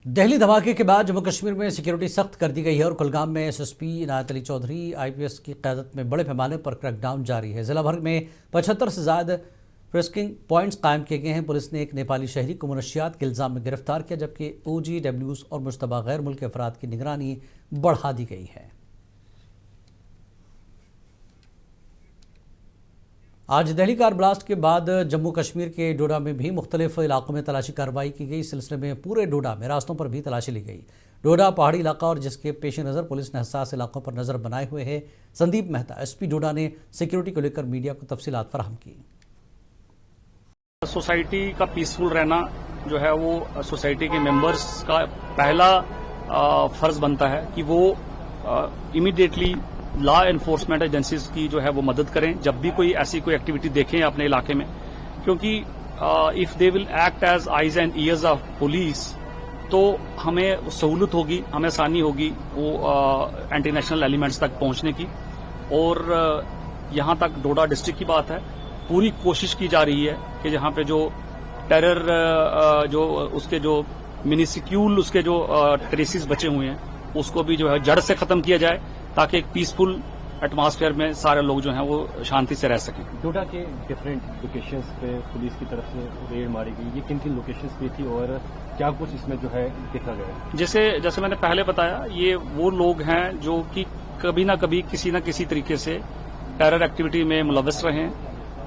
दिल्ली धमाके के बाद जम्मू कश्मीर में सिक्योरिटी सख्त कर दी गई है और कुलगाम में एसएसपी इनायत अली चौधरी आईपीएस की क़यादत में बड़े पैमाने पर क्रैकडाउन जारी है। जिला भर में 75 से ज़्यादा फ्रिस्किंग पॉइंट्स कायम किए गए हैं। पुलिस ने एक नेपाली शहरी को मुनशियात के इल्ज़ाम में गिरफ्तार किया, जबकि OGWs और मुश्तबा गैर मुल्की अफराद की निगरानी बढ़ा दी गई है। आज दिल्ली कार ब्लास्ट के बाद जम्मू कश्मीर के डोडा में भी मुख्तलिफ इलाकों में तलाशी कार्रवाई की गई। इस सिलसिले में पूरे डोडा में रास्तों पर भी तलाशी ली गई। डोडा पहाड़ी इलाका और जिसके पेश नज़र पुलिस ने हसास इलाकों पर नज़र बनाए हुए है। संदीप मेहता एसपी डोडा ने सिक्योरिटी को लेकर मीडिया को तफसीलात फराहम की। सोसाइटी का पीसफुल रहना जो है वो सोसाइटी के मेंबर्स का पहला फर्ज बनता है कि वो इमीडिएटली लॉ एनफोर्समेंट एजेंसीज की जो है वो मदद करें जब भी कोई ऐसी कोई एक्टिविटी देखें अपने इलाके में, क्योंकि if they will act as eyes and ears of police तो हमें सहूलत होगी, हमें आसानी होगी वो एंटी नेशनल एलिमेंट्स तक पहुंचने की। और यहां तक डोडा डिस्ट्रिक्ट की बात है, पूरी कोशिश की जा रही है कि जहां पे जो टेरर जो उसके जो मिनिस्क्यूल उसके जो ट्रेसिस बचे हुए हैं उसको भी जो है जड़ से खत्म किया जाए, ताकि एक पीसफुल एटमॉस्फेयर में सारे लोग जो हैं वो शांति से रह सकें। डोडा के डिफरेंट लोकेशंस पे पुलिस की तरफ से रेड मारी गई, ये किन किन लोकेशंस पे थी और क्या कुछ इसमें जो है देखा गया? जैसे मैंने पहले बताया, ये वो लोग हैं जो कि कभी ना कभी किसी न किसी तरीके से टेरर एक्टिविटी में मुलव्वस रहे हैं,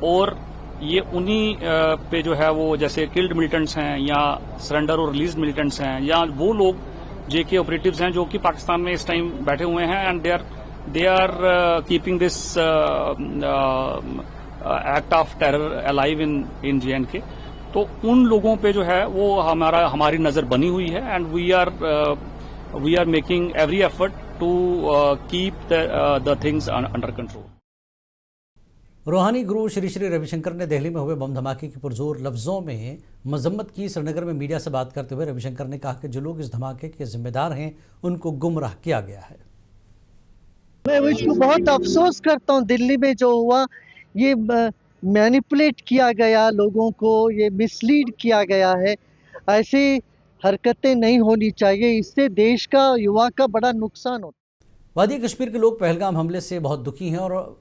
और ये उन्हीं पे जो है वो जैसे किल्ड मिलिटेंट्स हैं या सरेंडर और रिलीज मिलिटेंट्स हैं या वो लोग जेके ऑपरेटिव्स हैं जो कि पाकिस्तान में इस टाइम बैठे हुए हैं and they are keeping this act of terror alive in JNK। तो उन लोगों पे जो है वो हमारी नजर बनी हुई है and we are making every effort to keep the things under control. Ruhani Guru Shri Shri Ravishankar ने दिल्ली में हुए बम धमाके की पुरजोर लफ्जों में मजम्मत की। श्रीनगर में मीडिया से बात करते हुए रविशंकर ने कहा कि जो लोग इस धमाके के जिम्मेदार हैं उनको गुमराह किया गया है। मैं इसको बहुत अफसोस करता हूँ। दिल्ली में जो हुआ ये मैनिपुलेट किया गया, लोगों को ये मिसलीड किया गया है। ऐसी हरकतें नहीं होनी चाहिए, इससे देश का युवा का बड़ा नुकसान होता है। वादी कश्मीर के लोग पहलगाम हमले से बहुत दुखी हैं और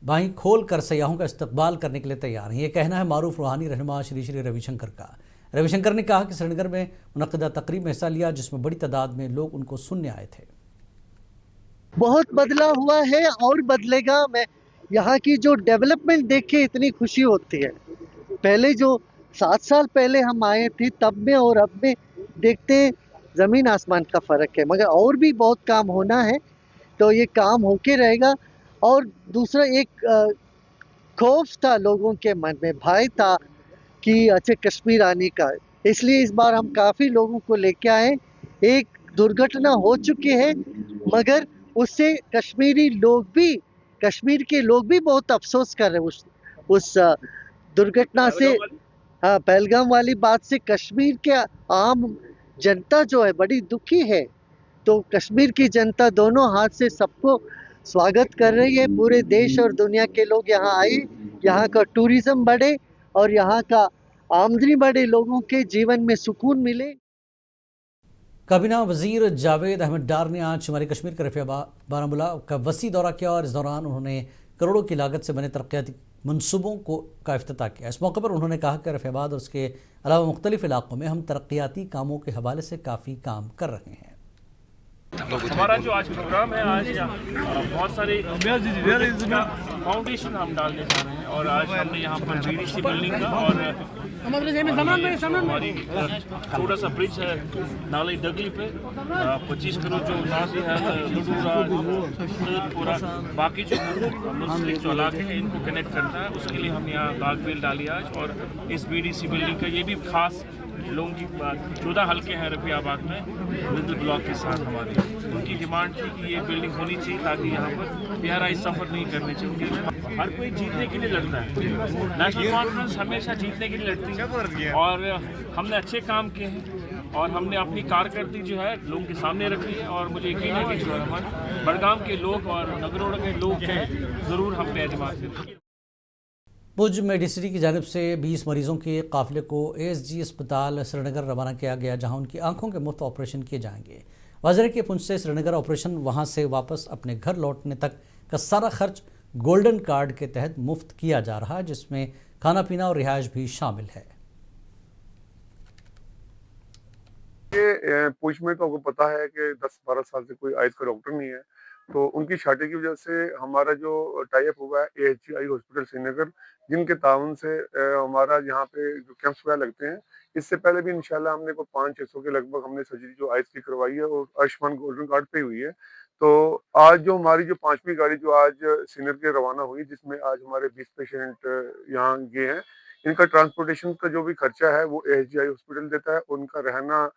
बाहीं खोल कर सयाहों का इस्तकबाल करने के लिए तैयार हैं। ये कहना है मारूफ रूहानी रहनुमा श्री श्री रविशंकर का। रविशंकर ने कहा कि श्रीनगर में मुनक्किदा तकरीब में हिस्सा लिया जिसमें बड़ी तादाद में लोग उनको सुनने आए थे। बहुत बदला हुआ है और बदलेगा। मैं यहाँ की जो डेवलपमेंट देख के इतनी खुशी होती है। पहले जो 7 साल पहले हम आए थे तब में और अब में देखते जमीन आसमान का फर्क है, मगर और भी बहुत काम होना है, तो ये काम होके रहेगा। और दूसरा एक खौफ था लोगों के मन में, भय था कि अच्छा कश्मीर आने का, इसलिए इस बार हम काफ़ी लोगों को लेके आए। एक दुर्घटना हो चुकी है मगर उससे कश्मीर के लोग भी बहुत अफसोस कर रहे हैं उस दुर्घटना से। हाँ, पहलगाम वाली बात से कश्मीर के आम जनता जो है बड़ी दुखी है। तो कश्मीर की जनता दोनों हाथ से सबको स्वागत कर रही है। पूरे देश और दुनिया के लोग यहाँ आए, यहाँ का टूरिज्म बढ़े और यहाँ का आमदनी बढ़े, लोगों के जीवन में सुकून मिले। काबीना वजीर जावेद अहमद डार ने आज शुमारी कश्मीर के रफिया बारामूला का वसी दौरा किया और इस दौरान उन्होंने करोड़ों की लागत से बने तरक्याती मनसूबों का इफ्तिताह किया। इस मौके पर उन्होंने कहा कि रफियाबाद और उसके अलावा मुख्तलिफ इलाकों में हम तरक्याती कामों के हवाले से काफ़ी काम कर रहे हैं। हमारा जो आज प्रोग्राम है, आज बहुत सारे फाउंडेशन हम डालने जा रहे हैं और आज हमने यहाँ पर BDC बिल्डिंग का और हमारी थोड़ा सा ब्रिज है नाले डगली पे 25 करोड़ जो पूरा बाकी जो मुस्लिम जो इलाके हैं इनको कनेक्ट करता है, उसके लिए हम यहाँ बागबेल डाली आज। और इस BDC बिल्डिंग का ये भी खास लोगों की 14 हल्के हैं रफियाबाद में मिडिल ब्लॉक के साथ। हमारी उनकी डिमांड थी कि ये बिल्डिंग होनी चाहिए ताकि यहाँ पर PRI सफ़र नहीं करने चाहिए। हर कोई जीतने के लिए लड़ता है, नेशनल कॉन्फ्रेंस हमेशा जीतने के लिए लड़ती है और हमने अच्छे काम किए हैं और हमने अपनी कारकर्दगी जो है लोगों के सामने रखी है। और मुझे यकीन है कि जो हमारे बड़गाम के लोग और नगरोड़ के लोग हैं ज़रूर हम पे एतमाद करेंगे। पुंछ मेडिसिटी की जानिब से 20 मरीजों के काफिले को ASG अस्पताल श्रीनगर रवाना किया गया, जहां उनकी आंखों के मुफ्त ऑपरेशन किए जाएंगे। वज़ीर के पुंछ से श्रीनगर ऑपरेशन वहां से वापस अपने घर लौटने तक का सारा खर्च गोल्डन कार्ड के तहत मुफ्त किया जा रहा है, जिसमें खाना पीना और रिहाइश भी शामिल है। पुंछ में तो आपको पता है कि 10-12 साल से कोई आइज का डॉक्टर नहीं है, तो उनकी शादी की वजह से हमारा जो टाई अप हुआ है AHG आई हॉस्पिटल श्रीनगर, जिनके ताउन से हमारा यहाँ पे जो कैंप्स वगैरह लगते हैं। इससे पहले भी इंशाल्लाह हमने को 500-600 के लगभग हमने सर्जरी जो आइज की करवाई है और आयुष्मान गोल्डन कार्ड पे हुई है। तो आज जो हमारी जो 5वीं गाड़ी जो आज श्रीनगर के रवाना हुई, जिसमें आज हमारे 20 पेशेंट यहाँ गए हैं, इनका ट्रांसपोर्टेशन का जो भी खर्चा है वो AHG आई हॉस्पिटल देता है। उनका रहना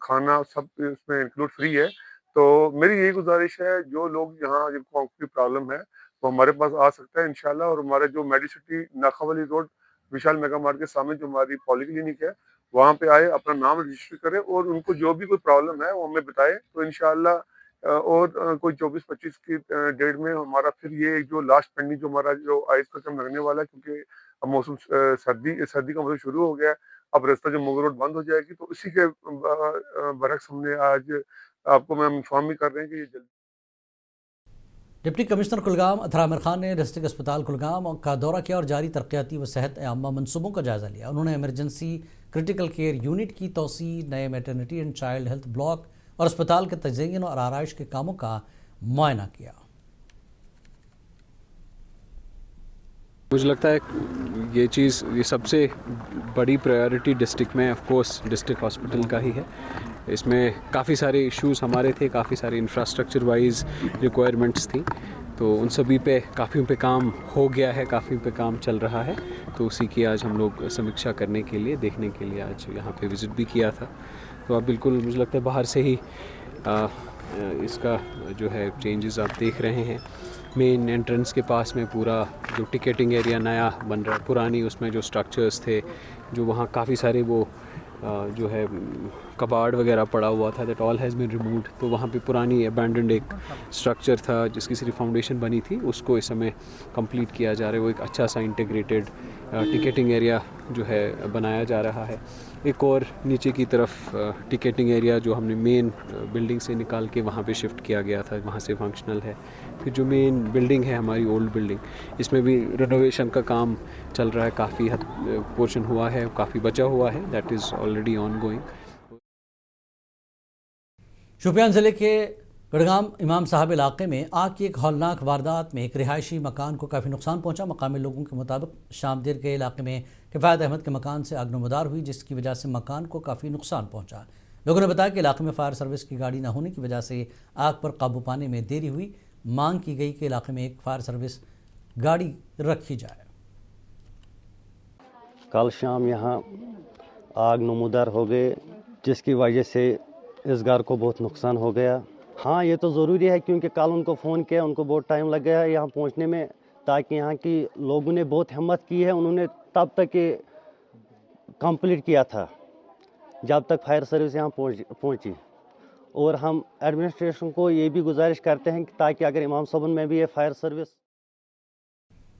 खाना सब इसमें इंक्लूड फ्री है। तो मेरी यही गुजारिश है, जो लोग यहाँ जिनको आँखों की प्रॉब्लम है वो हमारे पास आ सकता है इंशाल्लाह। और हमारे जो मेडिसिटी नाखावाली रोड विशाल मेगा मार्ट के सामने जो हमारी पॉलीक्लिनिक है, वहाँ पे आए, अपना नाम रजिस्टर करें और उनको जो भी कोई प्रॉब्लम है वो हमें बताए, तो इंशाल्लाह कोई 24-25 की डेट में हमारा फिर ये जो लास्ट पेंडिंग जो हमारा जो आइज का काम लगने वाला है, क्योंकि अब मौसम सर्दी का मौसम शुरू हो गया है। अब रास्ता जो मुगल रोड बंद हो जाएगी, तो इसी के बरक्स हमने आज आपको हम इन्फॉर्म भी कर रहे हैं कि ये जल्दी। डिप्टी कमिश्नर कुलगाम अथर आमिर खान ने डिस्ट्रिक्ट अस्पताल कुलगाम का दौरा किया और जारी तरक्याती व सेहत आमा मनसूबों का जायजा लिया। उन्होंने इमरजेंसी क्रिटिकल केयर यूनिट की तोसी, नए maternity and child health block और अस्पताल के तज़य्युन और आराइश के कामों का मुआयना किया। मुझे लगता है ये सबसे बड़ी प्रायोरिटी डिस्ट्रिक्ट में ऑफ कोर्स डिस्ट्रिक्ट हॉस्पिटल का ही है। इसमें काफ़ी सारे इश्यूज हमारे थे, काफ़ी सारे इंफ्रास्ट्रक्चर वाइज रिक्वायरमेंट्स थी, तो उन सभी पे काफ़ी पे काम हो गया है, काफ़ी पे काम चल रहा है। तो उसी की आज हम लोग समीक्षा करने के लिए, देखने के लिए आज यहाँ पे विज़िट भी किया था। तो अब बिल्कुल मुझे लगता है बाहर से ही इसका जो है चेंजेस आप देख रहे हैं। मेन एंट्रेंस के पास में पूरा जो टिकटिंग एरिया नया बन रहा है, पुरानी उसमें जो स्ट्रक्चर्स थे, जो वहाँ काफ़ी सारे वो जो है कबाड़ वगैरह पड़ा हुआ था, that all has been removed. तो वहाँ पे पुरानी अबैंडन्ड एक स्ट्रक्चर था जिसकी सिर्फ फाउंडेशन बनी थी, उसको इस समय कंप्लीट किया जा रहा है। वो एक अच्छा सा इंटीग्रेटेड टिकटिंग एरिया जो है बनाया जा रहा है। एक और नीचे की तरफ टिकटिंग एरिया जो हमने मेन बिल्डिंग से निकाल के वहाँ पे शिफ्ट किया गया था, वहाँ से फंक्शनल है। फिर जो मेन बिल्डिंग है हमारी ओल्ड बिल्डिंग, इसमें भी रिनोवेशन का काम चल रहा है, काफ़ी हद पोर्शन हुआ है, काफ़ी बचा हुआ है, that is already on going. Shopian ज़िले के गड़गाम इमाम साहब इलाके में आग की एक हौलनाक वारदात में एक रिहायशी मकान को काफ़ी नुकसान पहुंचा। मकामी लोगों के मुताबिक शाम देर के इलाके में किफ़ायत अहमद के मकान से आग नमदार हुई, जिसकी वजह से मकान को काफ़ी नुकसान पहुंचा। लोगों ने बताया कि इलाके में फायर सर्विस की गाड़ी न होने की वजह से आग पर काबू पाने में देरी हुई। मांग की गई कि इलाके में एक फायर सर्विस गाड़ी रखी जाए। कल शाम यहाँ आग नमूदार हो गए, जिसकी वजह से इस घर को बहुत नुकसान हो गया। हाँ, ये तो ज़रूरी है क्योंकि कल उनको फ़ोन किया, उनको बहुत टाइम लग गया यहाँ पहुँचने में, ताकि यहाँ की लोगों ने बहुत हिम्मत की है। उन्होंने तब तक ये कंप्लीट किया था जब तक फायर सर्विस यहाँ पहुँची। और हम एडमिनिस्ट्रेशन को ये भी गुजारिश करते हैं कि ताकि अगर इमाम सोबन में भी ये फायर सर्विस।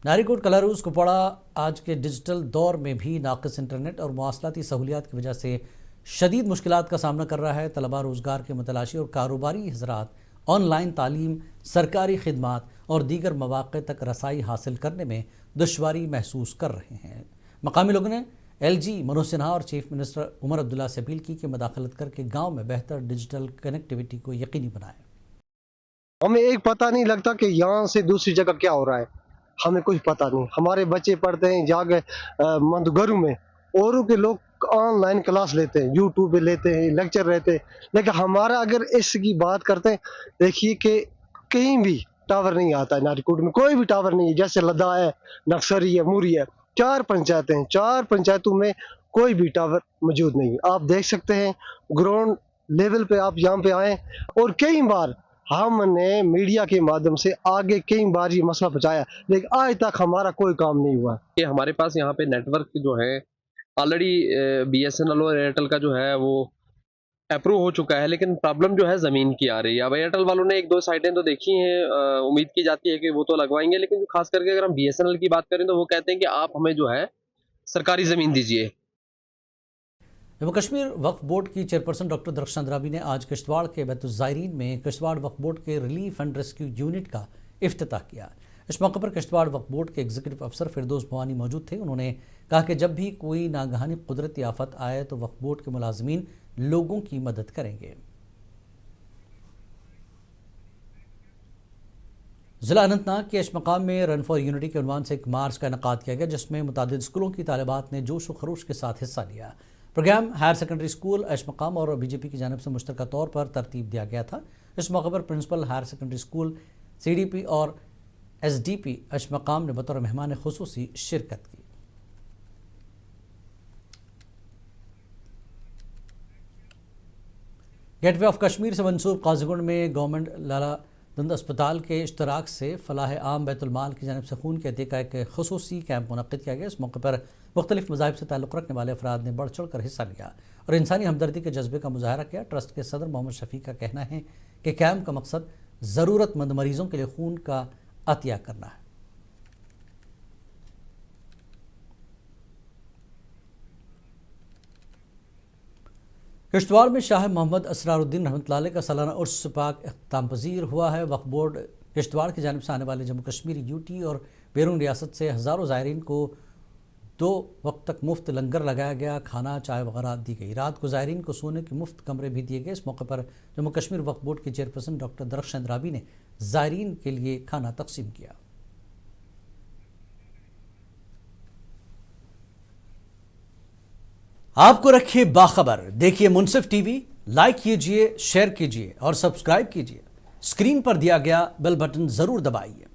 नारीकोट कलारूस कुपवाड़ा आज के डिजिटल दौर में भी नाक़िस इंटरनेट और मवासलाती सहूलियात की वजह से शदीद मुश्किलात का सामना कर रहा है। तलबा रोज़गार के मुतलाशी और कारोबारी हज़रात ऑनलाइन तालीम, सरकारी खिदमात और दीगर मौक़े तक रसाई हासिल करने में दुश्वारी महसूस कर रहे हैं। मकामी लोगों ने LG मनोज सिन्हा और चीफ मिनिस्टर उमर अब्दुल्ला से अपील की कि मदाखलत करके गाँव में बेहतर डिजिटल कनेक्टिविटी को यकीनी बनाएं। हमें एक पता नहीं लगता कि यहाँ से दूसरी जगह क्या हो रहा है, हमें कुछ पता नहीं। हमारे बच्चे पढ़ते हैं जाके घरों में, औरों के लोग ऑनलाइन क्लास लेते हैं, यूट्यूब पे लेते हैं, लेक्चर रहते हैं, लेकिन हमारा अगर इसकी बात करते हैं, देखिए कि कहीं भी टावर नहीं आता है। नारीकोट में कोई भी टावर नहीं है। जैसे लद्दा है, नक्सरी है, मूरी है, 4 पंचायतें हैं, 4 पंचायतों में कोई भी टावर मौजूद नहीं है। आप देख सकते हैं ग्राउंड लेवल पे, आप यहाँ पे आए और कई बार हमने मीडिया के माध्यम से आगे कई बार ये मसला पहुंचाया, लेकिन आज तक हमारा कोई काम नहीं हुआ। कि हमारे पास यहाँ पे नेटवर्क जो है ऑलरेडी BSNL और एयरटेल का जो है वो अप्रूव हो चुका है, लेकिन प्रॉब्लम जो है ज़मीन की आ रही है। अब एयरटेल वालों ने 1-2 साइटें तो देखी हैं, उम्मीद की जाती है कि वो तो लगवाएंगे, लेकिन जो खास करके अगर हम बीएसएनएल की बात करें तो वो कहते हैं कि आप हमें जो है सरकारी ज़मीन दीजिए। जम्मू कश्मीर वक्फ बोर्ड की चेयरपर्सन डॉक्टर दरख्शांद राबी ने आज किश्तवाड़ के बैतुज़्ज़ायरीन में किश्तवाड़ वक्फ बोर्ड के रिलीफ एंड रेस्क्यू यूनिट का इफ्तिताह किया। इस मौके पर किश्तवाड़ वक्फ बोर्ड के एग्जीक्यूटिव अफसर फिरदौस भवानी मौजूद थे। उन्होंने कहा कि जब भी कोई नागहानी कुदरती आफत आए तो वक्फ बोर्ड के मुलाजमीन लोगों की मदद करेंगे। जिला अनंतनाग के अशमकाम में रन फॉर यूनिटी के उन्वान से एक मार्च का इनेकाद किया गया, जिसमें मुतादिद स्कूलों की तालिबात ने जोश व खरोश के साथ हिस्सा लिया। प्रोग्राम हायर सेकेंडरी स्कूल अशमकाम और बीजेपी की जानिब से मुश्तरका तौर पर तरतीब दिया गया था। इस मौके पर principal higher secondary school CDP और SDP अशमकाम ने बतौर मेहमान खुसूसी शिरकत की। गेटवे ऑफ कश्मीर से मंसूब काजीगुंड में गवर्नमेंट लाला दंद अस्पताल के इश्तराक से फलाह आम बैतुलमाल की जानिब से खून के अते का एक खुसूसी कैंप मुनक़्क़िद किया गया। इस मौके पर मुख्तलिफ मज़ाहिब से ताल्लुक़ रखने वाले अफराद ने बढ़ चढ़ कर हिस्सा लिया और इंसानी हमदर्दी के जज्बे का मुजाहरा किया। ट्रस्ट के सदर मोहम्मद शफी का कहना है कि कैंप का मकसद ज़रूरतमंद मरीज़ों के लिए खून का अतिया करना है। किश्तवाड़ में शाह मोहम्मद असरारुद्दीन रहमतुल्लाह अलैह का सालाना उर्स पाक इख्तिताम पजीर हुआ है। वक्फ बोर्ड किश्तवाड़ की जानिब से आने वाले जम्मू कश्मीर UT और बैरून रियासत से हज़ारों ज़ायरीन को 2 वक्त तक मुफ्त लंगर लगाया गया, खाना चाय वगैरह दी गई। रात को ज़ायरीन को सोने के मुफ्त कमरे भी दिए गए। इस मौके पर जम्मू कश्मीर वक्फ बोर्ड के चेयरपर्सन डॉक्टर दरख्शांद राबी ने ज़ायरीन के लिए खाना तकसीम किया। आपको रखिए बाखबर, देखिए मुनसिफ TV, लाइक कीजिए, शेयर कीजिए और सब्सक्राइब कीजिए। स्क्रीन पर दिया गया बेल बटन जरूर दबाइए।